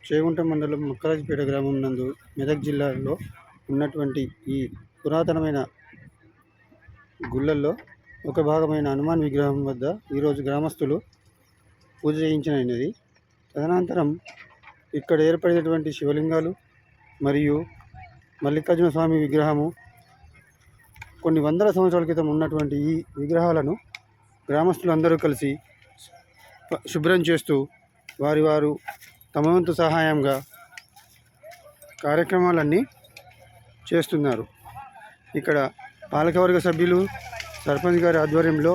చేగుంట మండలం ముక్కరాజపేట గ్రామం నందు మెదక్ జిల్లాలో ఉన్నటువంటి ఈ పురాతనమైన గుళ్ళల్లో ఒక భాగమైన హనుమాన్ విగ్రహం వద్ద ఈరోజు గ్రామస్తులు పూజ చేయించినది. తదనంతరం ఇక్కడ ఏర్పడినటువంటి శివలింగాలు మరియు మల్లికార్జున స్వామి విగ్రహము కొన్ని వందల సంవత్సరాల క్రితం ఉన్నటువంటి ఈ విగ్రహాలను గ్రామస్తులు అందరూ కలిసి శుభ్రం చేస్తూ వారు తమ వంతు సహాయంగా కార్యక్రమాలన్నీ చేస్తున్నారు. ఇక్కడ పాలకవర్గ సభ్యులు, సర్పంచ్ గారి ఆధ్వర్యంలో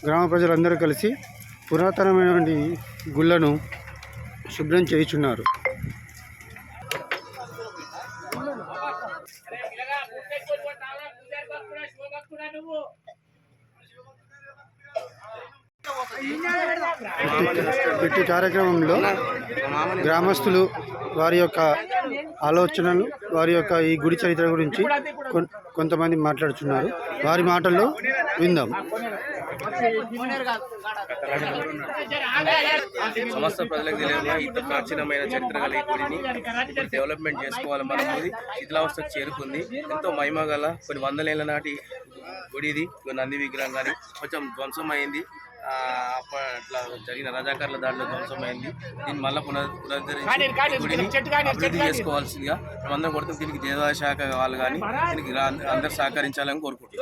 గ్రామ ప్రజలందరూ కలిసి పురాతనమైనటువంటి గుళ్ళను శుభ్రం చేయుచున్నారు. ఇట్టి కార్యక్రమంలో గ్రామస్తులు వారి యొక్క ఆలోచనలు, వారి యొక్క ఈ గుడి చరిత్ర గురించి కొంతమంది మాట్లాడుతున్నారు. వారి మాటల్లో విందాం. సమస్త ప్రజలకు తెలియకుండా ఇంత ప్రాచీనమైన చరిత్ర కలిగి గుడిని డెవలప్మెంట్ చేసుకోవాలి. మన గుడి శిథిలావస్థకు చేరుకుంది. ఎంతో మహిమ గల కొన్ని వందలేళ్ల నాటి గుడి ఇది. నంది విగ్రహం కానీ కొంచెం ధ్వంసమైంది. అట్లా జరిగిన రజాకారుల దాంట్లో ధ్వంసమైంది. దీన్ని మళ్ళీ పునరుద్ధరించి గుడిని అభివృద్ధి చేసుకోవాల్సిందిగా మేమందరం కొడుతూ దీనికి దేవాదాయ శాఖ వాళ్ళు కానీ దీనికి అందరూ సహకరించాలని కోరుకుంటున్నాం.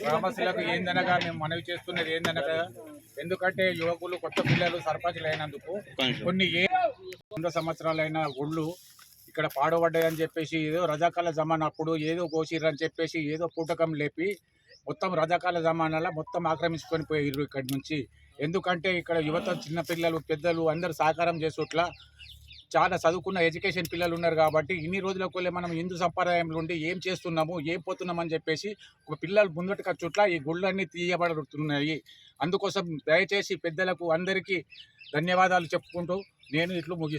గ్రామస్తులకు ఏందనగా మేము మనవి చేస్తున్నది ఏందనగా, ఎందుకంటే యువకులు కొత్త పిల్లలు సర్పంచులు అయినందుకు కొన్ని 100 సంవత్సరాలైన గుళ్ళు ఇక్కడ పాడబడ్డాయని చెప్పేసి ఏదో రజాకాల జమానా అప్పుడు ఏదో కోసిర్రని చెప్పేసి ఏదో పూటకం లేపి మొత్తం రజాకాల జమానాలో మొత్తం ఆక్రమించుకొని పోయారు ఇక్కడి నుంచి. ఎందుకంటే ఇక్కడ యువత, చిన్నపిల్లలు, పెద్దలు అందరూ సహకారం చేసుట్లా చాలా చదువుకున్న ఎడ్యుకేషన్ పిల్లలు ఉన్నారు. కాబట్టి ఇన్ని రోజులకు మనం హిందూ సంప్రదాయంలో ఉండి ఏం చేస్తున్నాము, ఏం పోతున్నామని చెప్పేసి ఒక పిల్లలు ముందటి చుట్ల ఈ గుళ్ళన్నీ తీయబడుతున్నాయి. అందుకోసం దయచేసి పెద్దలకు అందరికీ ధన్యవాదాలు చెప్పుకుంటూ నేను ఇట్లు ముగిస్తున్నాను.